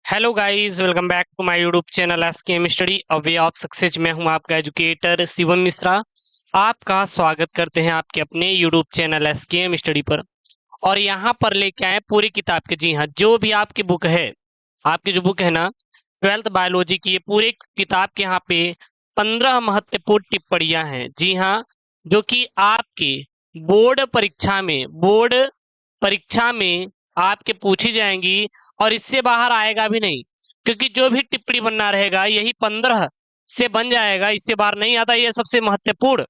Hello guys, welcome back to my YouTube channel SKM study a way of success. मैं हूं आपका educator Shivam Mishra. आपका स्वागत करते हैं आपके अपने यूट्यूब चैनल एसकेएम स्टडी पर। और यहां पर लेके आए पूरी किताब के, जी हाँ, जो भी आपकी बुक है, आपकी जो बुक है ना, 12th बायोलॉजी की, ये पूरी किताब के यहाँ पे 15 महत्वपूर्ण टिप्पणियां हैं, जी हाँ, जो कि आपके बोर्ड परीक्षा में आपके पूछी जाएंगी और इससे बाहर आएगा भी नहीं। क्योंकि जो भी टिप्पणी बनना रहेगा यही 15 से बन जाएगा, इससे बाहर नहीं आता। ये सबसे महत्वपूर्ण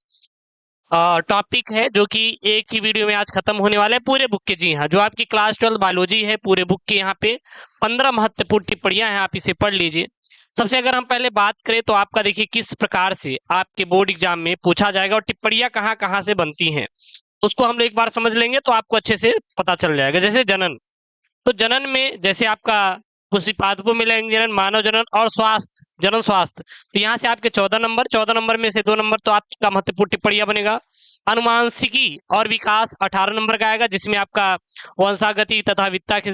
टॉपिक है जो कि एक ही वीडियो में आज खत्म होने वाला है पूरे बुक के। जी हाँ, जो आपकी क्लास 12 बायोलॉजी है, पूरे बुक के यहाँ पे 15 महत्वपूर्ण टिप्पणियां हैं, आप इसे पढ़ लीजिए। सबसे अगर हम पहले बात करें तो आपका देखिए किस प्रकार से आपके बोर्ड एग्जाम में पूछा जाएगा और टिप्पणियां कहाँ कहाँ से बनती हैं, उसको हम लोग एक बार समझ लेंगे तो आपको अच्छे से पता चल जाएगा। जैसे जनन, तो जनन में जैसे आपका उसी पादपों में लिंग जनन, मानव जनन और स्वास्थ्य, जनन स्वास्थ्य, तो यहाँ से आपके 14 नंबर में से 2 नंबर तो आपका महत्वपूर्ण टिप्पणियां बनेगा। अनुवांशिकी और विकास 18 नंबर का आएगा, जिसमें आपका वंशागति तथा वित्ता के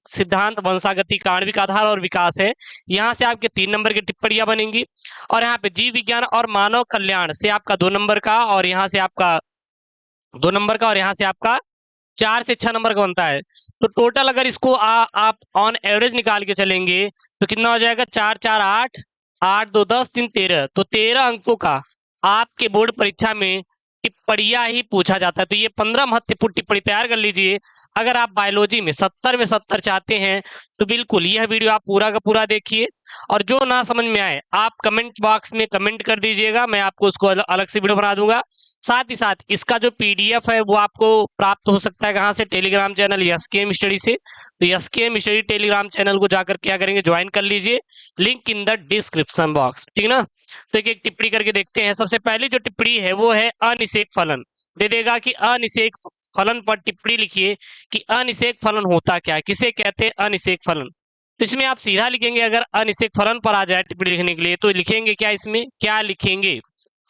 सिद्धांत, वंशागति का आणविक आधार और विकास है। यहाँ से आपके 3 नंबर की टिप्पणियां बनेंगी। और यहाँ पे जीव विज्ञान और मानव कल्याण से आपका 2 नंबर का, और यहाँ से आपका 2 नंबर का, और यहाँ से आपका 4 से 6 नंबर का बनता है। तो टोटल अगर इसको आप ऑन एवरेज निकाल के चलेंगे तो कितना हो जाएगा? 4 4 8, 8 2 10 3 13, तो 13 अंकों का आपके बोर्ड परीक्षा में टिप्पणियां ही पूछा जाता है। तो ये 15 महत्वपूर्ण टिप्पणी तैयार कर लीजिए। अगर आप बायोलॉजी में 70 में 70 चाहते हैं तो बिल्कुल यह वीडियो आप पूरा का पूरा देखिए। और जो ना समझ में आए आप कमेंट बॉक्स में कमेंट कर दीजिएगा, मैं आपको उसको अलग से वीडियो बना दूंगा। साथ ही साथ इसका जो पीडीएफ है वो आपको प्राप्त हो सकता है कहाँ से? टेलीग्राम चैनल एसकेएम स्टडी से। तो एसकेएम स्टडी टेलीग्राम चैनल को जाकर क्या करेंगे? ज्वाइन कर लीजिए, link in the description box, ठीक ना। तो एक एक टिप्पणी करके देखते हैं। सबसे पहली जो टिप्पणी है वो है अनिषेक फलन। दे देगा कि अनिषेक फलन पर टिप्पणी लिखिए कि अनिषेक फलन होता क्या है, किसे कहते हैं अनिषेक फलन। तो इसमें आप सीधा लिखेंगे, अगर अनिषेक फलन पर आ जाए टिप्पणी लिखने के लिए तो लिखेंगे क्या? इसमें क्या लिखेंगे?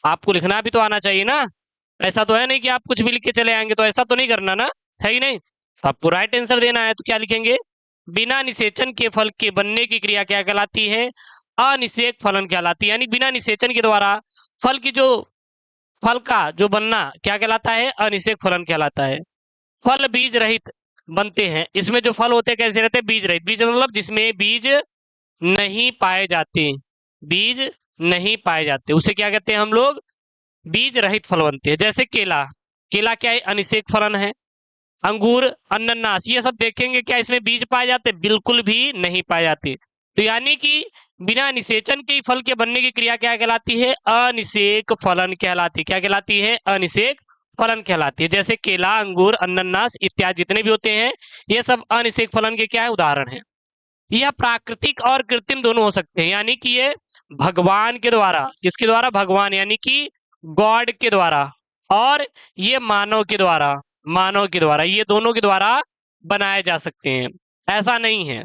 आपको लिखना भी तो आना चाहिए ना। ऐसा तो है नहीं कि आप कुछ भी लिख के चले आएंगे, तो ऐसा तो नहीं करना ना, है ही नहीं। आपको राइट आंसर देना है, तो क्या लिखेंगे? बिना निषेचन के फल के बनने की क्रिया क्या कहलाती है? अनिषेक फलन कहलाती है। यानी बिना निषेचन के द्वारा फल की जो फल का जो बनना क्या कहलाता है? अनिषेक फलन कहलाता है। फल बीज रहित बनते हैं। इसमें जो फल होते हैं कैसे रहते हैं? बीज रहित। बीज मतलब जिसमें बीज नहीं पाए जाते, बीज नहीं पाए जाते, उसे क्या कहते हैं हम लोग? बीज रहित फल बनते हैं। जैसे केला, केला क्या है? अनिषेक फलन है। अंगूर, अनानास, ये सब देखेंगे क्या इसमें बीज पाए जाते? बिल्कुल भी नहीं पाए जाते। तो यानी कि बिना निषेचन के फल के बनने की क्रिया क्या कहलाती है? अनिषेक फलन कहलाती है। क्या कहलाती है? अनिषेक फलन कहलाती है। जैसे केला, अंगूर, अनानास इत्यादि जितने भी होते हैं ये सब अनिषेक फलन के क्या है? उदाहरण है। यह प्राकृतिक और कृत्रिम दोनों हो सकते हैं, यानी कि ये भगवान के द्वारा, किसके द्वारा? भगवान यानी कि गॉड के द्वारा, और ये मानव के द्वारा, मानव के द्वारा, ये दोनों के द्वारा बनाए जा सकते हैं। ऐसा नहीं है,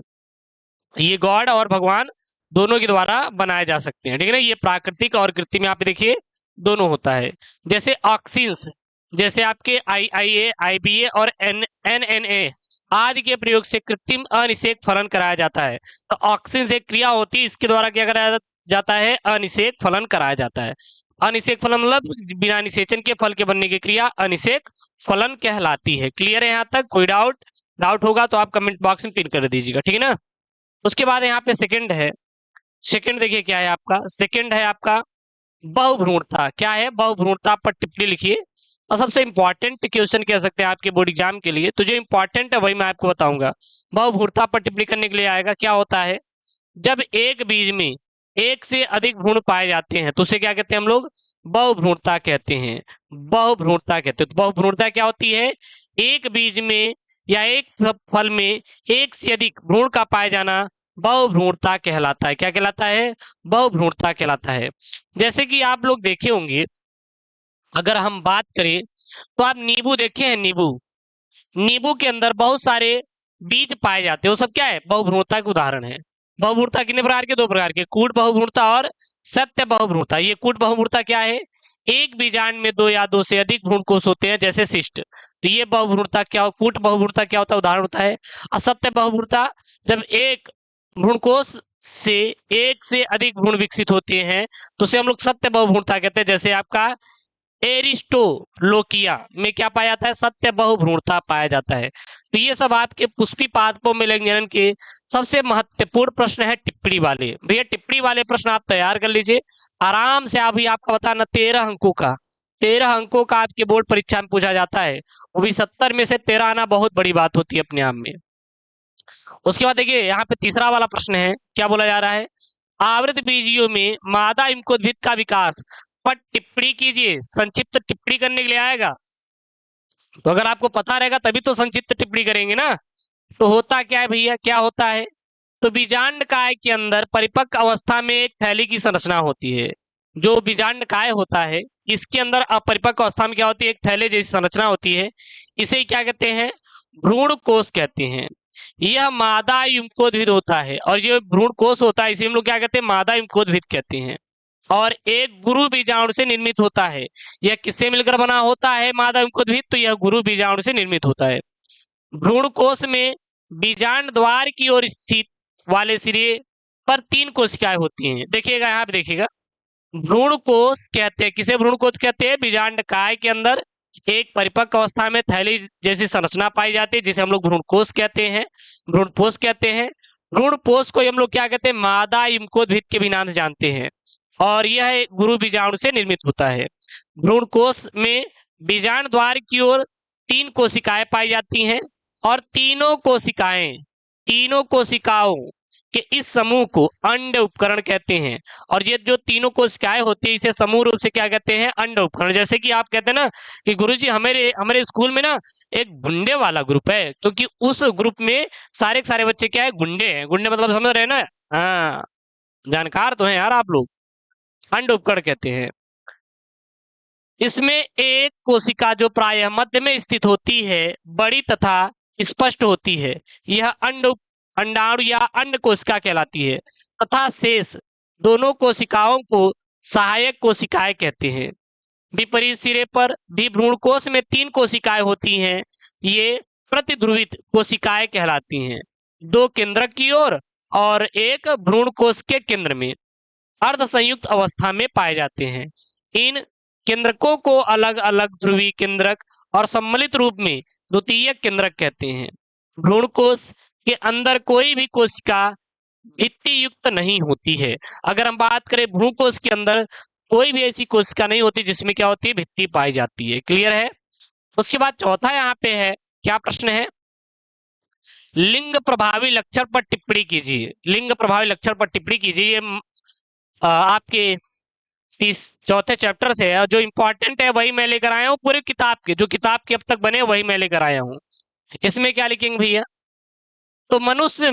ये गॉड और भगवान दोनों के द्वारा बनाए जा सकते हैं, ठीक है ना। ये प्राकृतिक और कृत्रिम यहाँ पे देखिए दोनों होता है। जैसे ऑक्सीन्स, जैसे आपके IA, IBA और NNA आदि के प्रयोग से कृत्रिम अनिषेक फलन कराया जाता है। तो ऑक्सीन एक क्रिया होती है, इसके द्वारा क्या कराया जाता है? अनिषेक फलन कराया जाता है। अनिषेक फलन मतलब बिना निषेचन के फल के बनने की क्रिया अनिषेक फलन कहलाती है। क्लियर है यहाँ तक? कोई डाउट होगा तो आप कमेंट बॉक्स में पिन कर दीजिएगा, ठीक है ना। उसके बाद यहाँ पे सेकंड है। सेकंड देखिए क्या है आपका? सेकंड है आपका बहुभ्रूणता। क्या है? बहुभ्रूणता पर टिप्पणी लिखिए। और सबसे इंपॉर्टेंट क्वेश्चन कह सकते हैं आपके बोर्ड एग्जाम के लिए, तो जो इंपॉर्टेंट है वही मैं आपको बताऊंगा। बहुभ्रूणता पर टिप्पणी करने के लिए आएगा। क्या होता है? जब एक बीज में एक से अधिक भ्रूण पाए जाते हैं तो उसे क्या कहते हैं हम लोग? बहुभ्रूणता कहते हैं। बहुभ्रूणता कहते हैं। तो बहुभ्रूणता क्या होती है? एक बीज में या एक फल में एक से अधिक भ्रूण का पाए जाना बहुभ्रूणता कहलाता है। क्या कहलाता है? बहुभ्रूणता कहलाता है। जैसे कि आप लोग देखे होंगे, अगर हम बात करें तो आप नींबू देखे हैं? नींबू, नींबू के अंदर बहुत सारे बीज पाए जाते हैं, वो सब क्या है? बहुभ्रूणता के उदाहरण है। बहुभ्रूणता कितने प्रकार के? 2 प्रकार के, कूट बहुभ्रूणता और सत्य बहुभ्रूणता। ये कूट बहुभ्रूणता क्या है? एक बीजांड में 2 या 2 से अधिक भ्रूणकोष होते हैं, जैसे शिष्ट। तो ये बहुभ्रूणता क्या? कूट बहुभ्रूणता क्या होता है? उदाहरण होता है। असत्य बहुभ्रूणता, जब एक भ्रूणकोश से एक से अधिक भ्रूण विकसित होते हैं तो उसे हम लोग सत्य बहुभ्रूणता कहते हैं। जैसे आपका एरिस्टोलोकिया में क्या पाया जाता है, सत्य बहुभ्रूणता पाया जाता है। तो ये सब आपके पुष्पी पादपों में लिंग जनन के सबसे महत्वपूर्ण प्रश्न है टिप्पणी वाले। भैया टिप्पणी वाले प्रश्न आप तैयार कर लीजिए आराम से। अभी आपका बताना 13 अंकों का, 13 अंकों का आपके बोर्ड परीक्षा में पूछा जाता है, वो भी 70 में से 13 आना बहुत बड़ी बात होती है अपने आप में। उसके बाद देखिए यहाँ पे तीसरा वाला प्रश्न है, क्या बोला जा रहा है, आवृत बीजियों में मादा इम्कोद्भिद का विकास पर टिप्पणी कीजिए। संक्षिप्त टिप्पणी करने के लिए आएगा, तो अगर आपको पता रहेगा तभी तो संक्षिप्त टिप्पणी करेंगे ना। तो होता क्या है भैया, क्या होता है, तो बीजांडकाय के अंदर परिपक्व अवस्था में एक थैली की संरचना होती है। जो बीजांडकाय होता है इसके अंदर अपरिपक्व अवस्था में क्या होती है, एक थैले जैसी संरचना होती है। इसे क्या कहते हैं, भ्रूण कोश कहते हैं। यह मादा युग्मकोद्भिद होता है और ये भ्रूण कोश होता है, इसे हम लोग क्या कहते हैं, मादा युग्मकोद्भिद कहते हैं। और एक गुरु बीजाणु से निर्मित होता है। यह किससे मिलकर बना होता है मादा युग्मकोद्भिद, तो यह गुरु बीजाणु से निर्मित होता है। भ्रूण कोश में बीजांड द्वार की ओर स्थित वाले सिरे पर 3 कोशिकाएं होती हैं। देखिएगा यहाँ पे, देखिएगा भ्रूण कोश कहते हैं, किसे भ्रूण कोश कहते हैं, बीजांडकाय के अंदर एक परिपक्व अवस्था में थैली जैसी संरचना पाई जाती है जिसे हम लोग भ्रूणकोश कहते हैं, भ्रूणपोष कहते हैं। भ्रूणपोष को हम लोग क्या कहते हैं, मादा युग्मकोद्भिद के भी नाम से जानते हैं और यह गुरु बीजाणु से निर्मित होता है। भ्रूणकोश में बीजांड द्वार की ओर 3 कोशिकाएं पाई जाती हैं और तीनों कोशिकाओं कि इस समूह को अंड उपकरण कहते हैं। और ये जो तीनों कोशिकाएं होती है इसे समूह रूप से क्या कहते हैं, अंड उपकरण। जैसे कि आप कहते हैं ना कि गुरुजी हमारे स्कूल में ना एक गुंडे वाला ग्रुप है, क्योंकि उस ग्रुप में सारे के सारे बच्चे क्या है, गुंडे हैं। गुंडे मतलब समझ रहे हैं ना, हाँ जानकार तो हैं यार आप लोग। अंड उपकरण कहते हैं। इसमें एक कोशिका जो प्रायः मध्य में स्थित होती है बड़ी तथा स्पष्ट होती है, यह अंडाणु या अंड कोशिका कहलाती है तथा शेष दोनों कोशिकाओं को सहायक कोशिकाएं कहते हैं। विपरीत सिरे पर भी भ्रूणकोश में 3 कोशिकाएं होती हैं, ये प्रतिध्रुवित कोशिकाएं कहलाती हैं। 2 केंद्रक की ओर और एक भ्रूणकोश के केंद्र में अर्ध संयुक्त अवस्था में पाए जाते हैं। इन केंद्रकों को अलग अलग ध्रुवीय केंद्रक और सम्मिलित रूप में द्वितीयक केंद्रक कहते हैं। भ्रूणकोश के अंदर कोई भी कोशिका भित्ति युक्त नहीं होती है। अगर हम बात करें भ्रूणकोश के अंदर कोई भी ऐसी कोशिका नहीं होती जिसमें क्या होती है, भित्ति पाई जाती है। क्लियर है। उसके बाद चौथा यहाँ पे है, क्या प्रश्न है, लिंग प्रभावी लक्षण पर टिप्पणी कीजिए। लिंग प्रभावी लक्षण पर टिप्पणी कीजिए। ये आपके इस चौथे चैप्टर से है, जो इंपॉर्टेंट है वही मैं लेकर आया हूँ। पूरे किताब के जो किताब के अब तक बने वही मैं लेकर आया हूँ। इसमें क्या लिखेंगे भैया, तो मनुष्य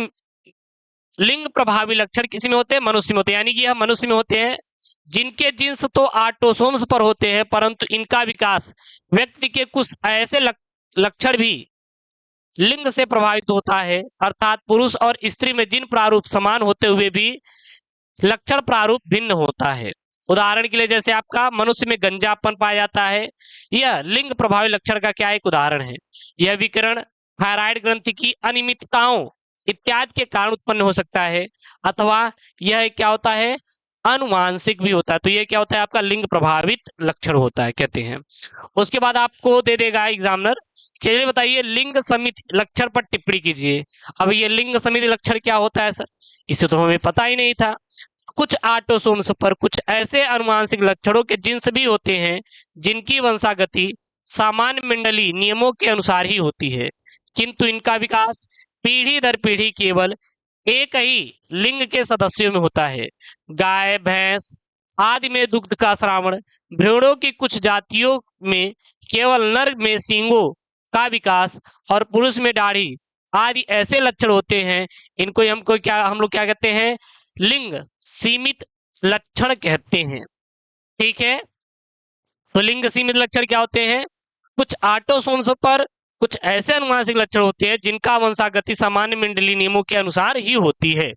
लिंग प्रभावी लक्षण किसी में होते हैं, मनुष्य में होते हैं। यानी कि यह मनुष्य में होते हैं जिनके जिन्स तो ऑटोसोम्स पर होते हैं, परंतु इनका विकास व्यक्ति के कुछ ऐसे लक्षण भी लिंग से प्रभावित होता है। अर्थात पुरुष और स्त्री में जिन प्रारूप समान होते हुए भी लक्षण प्रारूप भिन्न होता है। उदाहरण के लिए जैसे आपका मनुष्य में गंजापन पाया जाता है, यह लिंग प्रभावी लक्षण का क्या एक उदाहरण है। यह विकिरण थायराइड ग्रंथि की अनियमितताओं इत्यादि के कारण उत्पन्न हो सकता है, अथवा यह क्या होता है, अनुवांशिक भी होता है। तो यह क्या होता है, आपका लिंग प्रभावित लक्षण होता है कहते हैं। उसके बाद आपको दे देगा एग्जामिनर, चलिए बताइए लिंग समिति लक्षण पर टिप्पणी कीजिए। अब ये लिंग समिति लक्षण क्या होता है सर, इसे तो हमें पता ही नहीं था। कुछ ऑटोसोम्स पर कुछ ऐसे अनुवांशिक लक्षणों के जिन्स भी होते हैं जिनकी वंशागति सामान्य मंडली नियमों के अनुसार ही होती है, किंतु इनका विकास पीढ़ी दर पीढ़ी केवल एक ही लिंग के सदस्यों में होता है। गाय, भैंस आदि में दुग्ध का श्रावण, भेड़ों की कुछ जातियों में केवल नर में सींगों का विकास और पुरुष में दाढ़ी आदि ऐसे लक्षण होते हैं। इनको हम लोग क्या कहते हैं, लिंग सीमित लक्षण कहते हैं। ठीक है, तो लिंग सीमित लक्षण क्या होते हैं, कुछ ऑटोसोम्स पर कुछ ऐसे अनुवांशिक लक्षण होते हैं जिनका वंशागति सामान्य मंडली नियमों के अनुसार ही होती है,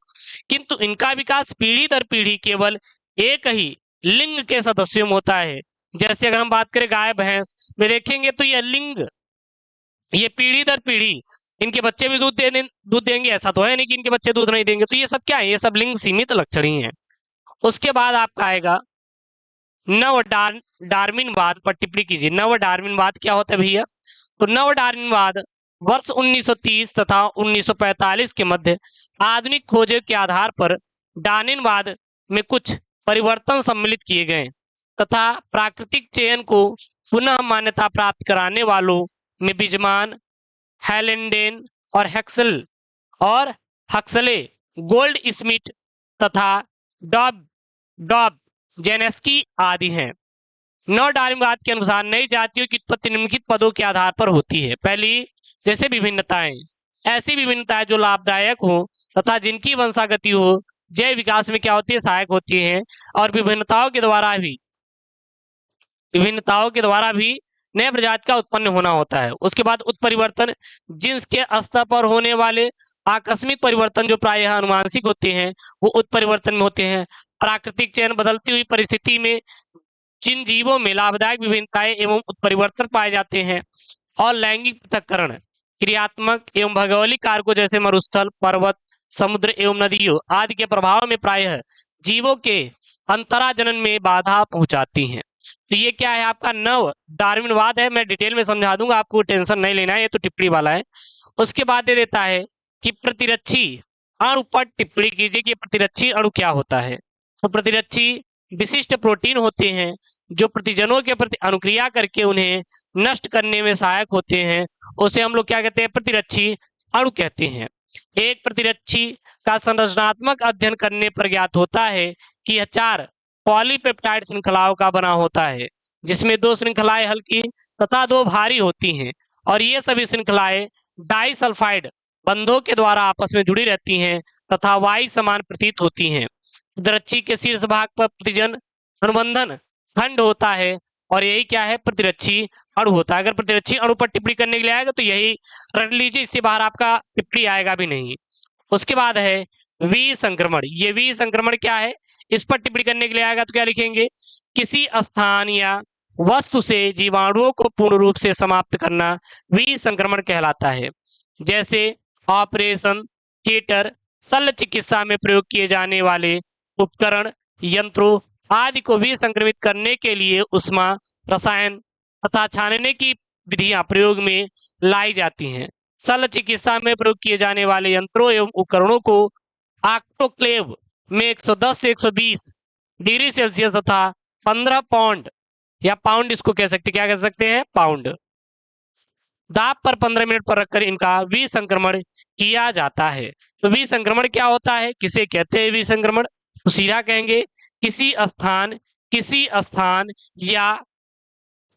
किंतु इनका विकास पीढ़ी दर पीढ़ी केवल एक ही लिंग के सदस्यों में होता है। जैसे अगर हम बात करें गाय भैंस में देखेंगे तो यह लिंग, ये पीढ़ी दर पीढ़ी इनके बच्चे भी दूध देंगे, ऐसा तो है नहीं कि इनके बच्चे दूध नहीं देंगे। तो ये सब क्या है, ये सब लिंग सीमित लक्षण ही है। उसके बाद आपका आएगा नव डार्विनवाद पर टिप्पणी कीजिए। नव डार्विनवाद क्या होता है भैया? तो नव डार्विनवाद वर्ष 1930 तथा 1945 के मध्य आधुनिक खोजों के आधार पर डार्विनवाद में कुछ परिवर्तन सम्मिलित किए गए तथा प्राकृतिक चयन को पुनः मान्यता प्राप्त कराने वालों में बिजमान, हैलेंडेन और हक्सले, गोल्ड स्मिथ तथा डॉब डॉब जेनेस्की आदि हैं। नव डार्विनवाद के अनुसार नई जातियों की उत्पत्ति निम्नलिखित पदों के आधार पर होती है। पहली, जैसे विभिन्नताएं, ऐसी विभिन्नताएं जो लाभदायक हो तथा जिनकी वंशागति हो, जैव विकास में क्या होती है, सहायक होती है। और विभिन्नताओं के द्वारा भी नए प्रजाति का उत्पन्न होना होता है। उसके बाद उत्परिवर्तन, जिन्स के स्तर पर होने वाले आकस्मिक परिवर्तन जो प्रायः अनुवांशिक होते हैं, वो उत्परिवर्तन में होते हैं। प्राकृतिक चयन, बदलती हुई परिस्थिति में जिन जीवों में लाभदायक विभिन्नताएं एवं उत्परिवर्तन पाए जाते हैं। और लैंगिक पृथक्करण, क्रियात्मक एवं भौगोलिक कारकों जैसे मरुस्थल, पर्वत, समुद्र एवं नदियों आदि के प्रभाव में प्रायः जीवों के अंतराजनन में बाधा पहुंचाती हैं। तो ये क्या है, आपका नव डार्विनवाद है। मैं डिटेल में समझा दूंगा, आपको टेंशन नहीं लेना है, ये तो टिप्पणी वाला है। उसके बाद दे देता है कि प्रतिरक्षी अणु पर टिप्पणी कीजिए कि प्रतिरक्षी अणु क्या होता है। तो प्रतिरक्षी विशिष्ट प्रोटीन होते हैं जो प्रतिजनों के प्रति अनुक्रिया करके उन्हें नष्ट करने में सहायक होते हैं। उसे हम लोग क्या कहते हैं, प्रतिरक्षी अणु कहते हैं। एक प्रतिरक्षी का संरचनात्मक अध्ययन करने पर ज्ञात होता है कि यह 4 पॉलीपेप्टाइड श्रृंखलाओं का बना होता है, जिसमें 2 श्रृंखलाएं हल्की तथा 2 भारी होती हैं। और ये सभी श्रृंखलाएं डाइसल्फाइड बंधों के द्वारा आपस में जुड़ी रहती हैं तथा वाई समान प्रतीत होती हैं। प्रतिरक्षी के शीर्ष भाग पर प्रतिजन अनुबंधन खंड होता है और यही क्या है, प्रतिरक्षी अणु होता है। अगर प्रतिरक्षी अणु पर टिप्पणी करने के लिए आएगा तो यही रट लीजिए, इससे बाहर आपका टिप्पणी आएगा भी नहीं। उसके बाद है विसंक्रमण। ये विसंक्रमण क्या है, इस पर टिप्पणी करने के लिए आएगा तो क्या लिखेंगे, किसी स्थान या वस्तु से जीवाणुओं को पूर्ण रूप से समाप्त करना विसंक्रमण कहलाता है। जैसे ऑपरेशन थिएटर, शल्य चिकित्सा में प्रयोग किए जाने वाले उपकरण, यंत्रों आदि को विसंक्रमित करने के लिए उष्मा, रसायन तथा छानने की विधियां प्रयोग में लाई जाती हैं। शल्य चिकित्सा में प्रयोग किए जाने वाले यंत्रों एवं उपकरणों को ऑटोक्लेव में 110 से 120 डिग्री सेल्सियस तथा 15 पाउंड या पाउंड, इसको कह सकते, क्या कह सकते हैं, पाउंड दाब पर 15 मिनट पर रखकर इनका विसंक्रमण किया जाता है। तो विसंक्रमण क्या होता है, किसे कहते हैं विसंक्रमण? तो सीधा कहेंगे किसी स्थान या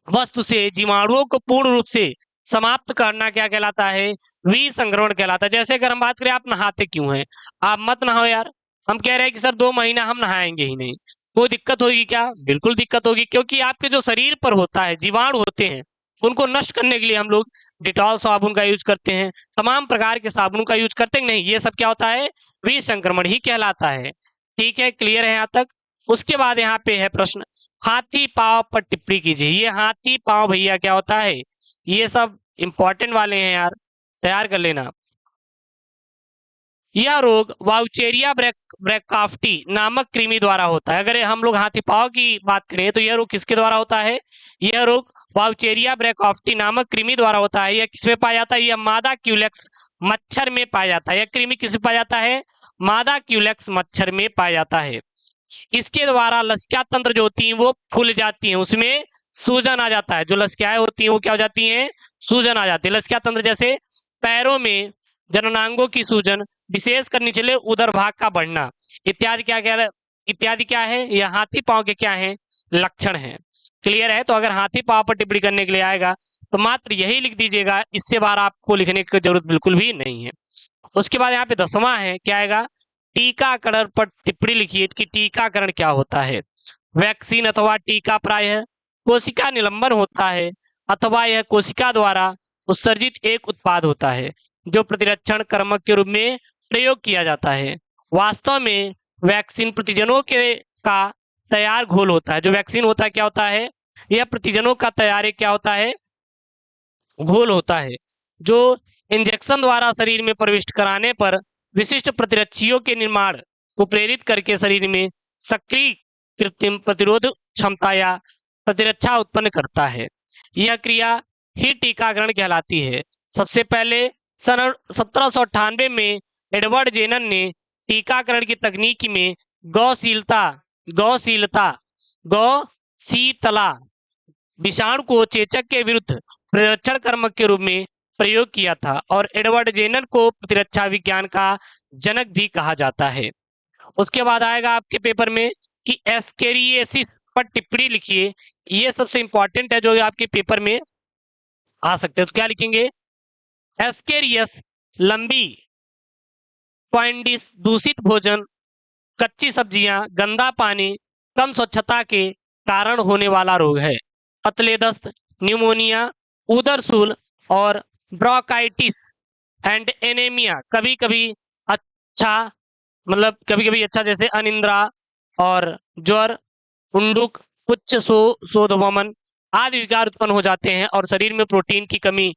वस्तु से जीवाणुओं को पूर्ण रूप से समाप्त करना क्या कहलाता है, विसंक्रमण कहलाता है। जैसे अगर हम बात करें, आप नहाते क्यों हैं? आप मत नहाओ यार, हम कह रहे हैं कि सर 2 महीना हम नहाएंगे ही नहीं। कोई दिक्कत होगी क्या? बिल्कुल दिक्कत होगी, क्योंकि आपके जो शरीर पर होता है, जीवाणु होते हैं, उनको नष्ट करने के लिए हम लोग डिटॉल साबुन का यूज करते हैं, तमाम प्रकार के साबुनों का यूज करते हैं नहीं, ये सब क्या होता है, विसंक्रमण ही कहलाता है। ठीक है, क्लियर है यहाँ तक? उसके बाद यहाँ पे है प्रश्न, हाथी पांव पर टिप्पणी कीजिए। ये हाथी पांव भैया क्या होता है, ये सब इंपॉर्टेंट वाले हैं यार, तैयार कर लेना। यह रोग वाउचेरिया ब्रैकाफ्टी नामक कृमि द्वारा होता है। अगर हम लोग हाथी पांव की बात करें तो यह रोग किसके द्वारा होता है, यह रोग वाउचेरिया ब्रैकाफ्टी नामक कृमि द्वारा होता है। यह किसमें पाया जाता है, यह मादा क्यूलेक्स मच्छर में पाया जाता है। यह कृमि किसमें पाया जाता है, मादा क्यूलेक्स मच्छर में पाया जाता है। इसके द्वारा लसिका तंत्र जो होती है वो फूल जाती है, उसमें सूजन आ जाता है। जो लसिकाएं होती हैं वो क्या हो जाती हैं, सूजन आ जाती है। लसिका तंत्र जैसे पैरों में जननांगों की सूजन, विशेषकर निचले उदर भाग का बढ़ना इत्यादि क्या है, यह हाथी पांव के क्या है, लक्षण हैं। क्लियर है? तो अगर हाथी पांव पर टिप्पणी करने के लिए आएगा तो मात्र यही लिख दीजिएगा, इससे बाहर आपको लिखने की जरूरत बिल्कुल भी नहीं है। उसके बाद यहाँ पे 10वां है, क्या आएगा, टीकाकरण पर टिप्पणी लिखिए कि टीकाकरण क्या होता है। वैक्सीन अथवा टीका प्रायः कोशिका निलंबन होता है अथवा यह कोशिका द्वारा उत्सर्जित एक उत्पाद होता है जो प्रतिरक्षण कर्मक के रूप में प्रयोग किया जाता है। वास्तव में वैक्सीन प्रतिजनों के का तैयार घोल होता है। जो वैक्सीन होता है क्या होता है, यह प्रतिजनों का तैयार क्या होता है, घोल होता है, जो इंजेक्शन द्वारा शरीर में प्रविष्ट कराने पर विशिष्ट प्रतिरक्षियों के निर्माण को प्रेरित करके शरीर में सक्रिय कृत्रिम प्रतिरोध क्षमता या प्रतिरक्षा उत्पन्न करता है। यह क्रिया ही टीकाकरण कहलाती है। सबसे पहले सन 1798 में एडवर्ड जेनर ने टीकाकरण की तकनीक में गौशीतला विषाणु को चेचक के विरुद्ध प्रतिरक्षण कर्मक के रूप में प्रयोग किया था और एडवर्ड जेनर को प्रतिरक्षा विज्ञान का जनक भी कहा जाता है। उसके बाद आएगा आपके पेपर में कि एस्केरिएसिस पर टिप्पणी लिखिए। ये सबसे इंपॉर्टेंट है जो आपके पेपर में आ सकते हैं। तो क्या लिखेंगे? एस्केरियस लंबी पॉइंडिस दूषित भोजन, कच्ची सब्जियां, गंदा पानी, कम स्वच्छता के कारण होने वाला रोग है। पतले दस्त, न्यूमोनिया, उदरसूल और ब्रोंकाइटिस एंड एनीमिया कभी कभी अच्छा जैसे अनिद्रा और ज्वर, उंडुक, उच्च शोधवमन आदि विकार उत्पन्न हो जाते हैं और शरीर में प्रोटीन की कमी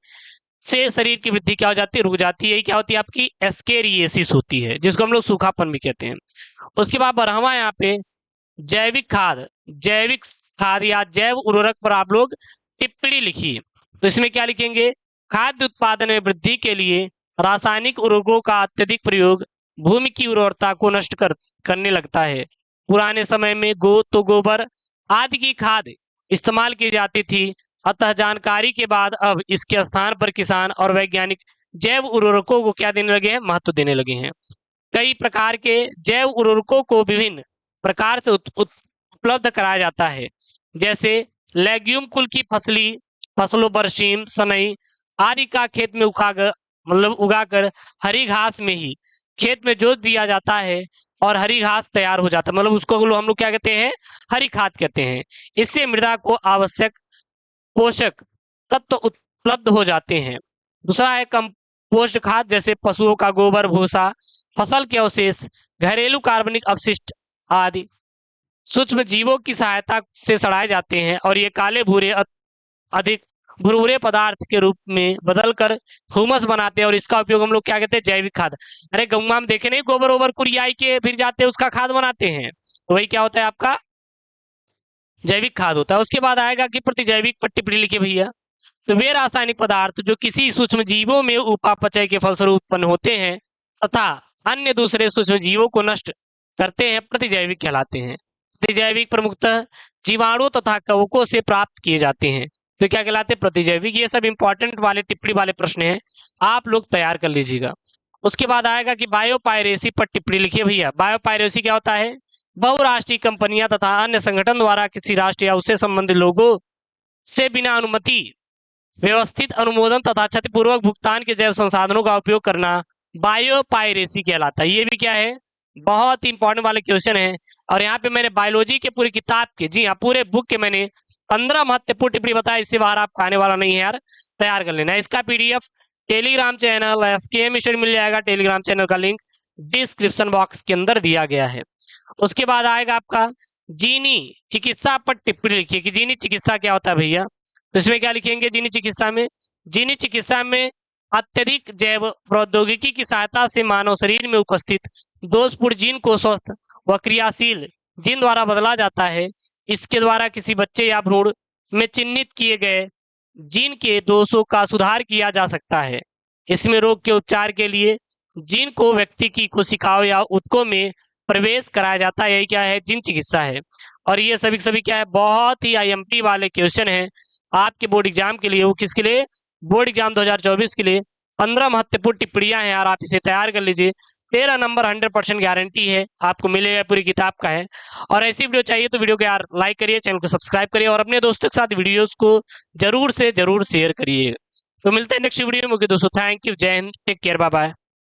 से शरीर की वृद्धि क्या हो जाती है? रुक जाती है। क्या होती है? आपकी एस्केरिएसिस होती है, जिसको हम लोग सूखापन भी कहते हैं। उसके बाद 12वां यहाँ पे जैविक खाद या जैव उर्वरक पर आप लोग टिप्पणी लिखिए। तो इसमें क्या लिखेंगे? खाद्य उत्पादन में वृद्धि के लिए रासायनिक उर्वरकों का अत्यधिक प्रयोग भूमि की उर्वरता को नष्ट करने लगता है। पुराने समय में गोबर आदि की खाद इस्तेमाल की जाती थी, अतः जानकारी के बाद अब इसके स्थान पर किसान और वैज्ञानिक जैव उर्वरकों को क्या देने लगे हैं? महत्व देने लगे हैं। कई प्रकार के जैव उर्वरकों को विभिन्न प्रकार से उपलब्ध कराया जाता है, जैसे लेग्यूम कुल की फसलों बरसीम, सनई आदि का खेत में उगाकर हरी घास में ही खेत में जोत दिया जाता है और हरी घास तैयार हो जाता है। मतलब उसको हम लोग क्या कहते हैं? हरी खाद कहते हैं। इससे मृदा को आवश्यक पोषक तत्व उपलब्ध हो जाते हैं। दूसरा है कंपोस्ट खाद, जैसे पशुओं का गोबर, भूसा, फसल के अवशेष, घरेलू कार्बनिक अपशिष्ट आदि सूक्ष्म जीवों की सहायता से सड़ाए जाते हैं और ये काले भूरे अधिक भुरभुरे पदार्थ के रूप में बदलकर ह्यूमस बनाते हैं और इसका उपयोग हम लोग क्या कहते हैं? जैविक खाद। अरे गौवा में देखे नहीं, गोबर ओबर कुरियाई के फिर जाते हैं उसका खाद बनाते हैं, तो वही क्या होता है? आपका जैविक खाद होता है। उसके बाद आएगा कि प्रतिजैविक पर टिप्पणी लिखिए भैया। तो वे रासायनिक पदार्थ जो किसी सूक्ष्म जीवों में उपापचय के फलस्वरूप उत्पन्न होते हैं तथा अन्य दूसरे सूक्ष्म जीवों को नष्ट करते हैं, प्रतिजैविक कहलाते हैं। प्रतिजैविक प्रमुखतः जीवाणु तथा कवकों से प्राप्त किए जाते हैं, तो क्या कहलाते हैं? प्रतिजैविक। ये सब इंपॉर्टेंट वाले टिप्पणी वाले प्रश्न हैं, आप लोग तैयार कर लीजिएगा। उसके बाद आएगा कि बायोपायरेसी पर टिप्पणी लिखिए भैया। बायोपायरेसी क्या होता है? बहुराष्ट्रीय कंपनियां तथा अन्य संगठन द्वारा किसी राष्ट्र या उससे संबंधित लोगों से बिना अनुमति, व्यवस्थित अनुमोदन तथा क्षतिपूर्वक भुगतान के जैव संसाधनों का उपयोग करना बायोपायरेसी कहलाता है। ये भी क्या है? बहुत इंपॉर्टेंट वाले क्वेश्चन है। और यहाँ पे मैंने बायोलॉजी के पूरी किताब के, जी हाँ, पूरे बुक के मैंने 15 महत्वपूर्ण टिप्पणी बताया। इससे बाहर आपका आने वाला नहीं है यार, तैयार कर लेना। इसका PDF Telegram channel SKM study मिल जाएगा। टेलीग्राम चैनल का लिंक डिस्क्रिप्शन बॉक्स के अंदर दिया गया है। उसके बाद आएगा आपका जीनी चिकित्सा पर टिप्पणी लिखिए कि जीनी चिकित्सा क्या होता है भैया। तो इसमें क्या लिखेंगे? जीनी चिकित्सा में अत्यधिक जैव प्रौद्योगिकी की सहायता से मानव शरीर में उपस्थित दोषपूर्ण जीन को स्वस्थ व क्रियाशील जीन द्वारा बदला जाता है। इसके द्वारा किसी बच्चे या भ्रूण में चिन्हित किए गए जीन के दोषों का सुधार किया जा सकता है। इसमें रोग के उपचार के लिए जीन को व्यक्ति की कोशिकाओं या ऊतकों में प्रवेश कराया जाता है। यही क्या है? जीन चिकित्सा है। और ये सभी क्या है? बहुत ही आईएमपी वाले क्वेश्चन है आपके बोर्ड एग्जाम के लिए। वो किसके लिए? बोर्ड एग्जाम 2024 के लिए। 15 महत्वपूर्ण टिप्पणियां हैं यार, आप इसे तैयार कर लीजिए। 13 नंबर 100% गारंटी है आपको मिलेगा, पूरी किताब का है। और ऐसी वीडियो चाहिए तो वीडियो को यार लाइक करिए, चैनल को सब्सक्राइब करिए और अपने दोस्तों के साथ वीडियोस को जरूर से जरूर शेयर करिए। तो मिलते हैं नेक्स्ट वीडियो में। दोस्तों थैंक यू, जय हिंद, टेक केयर, बाय बाय।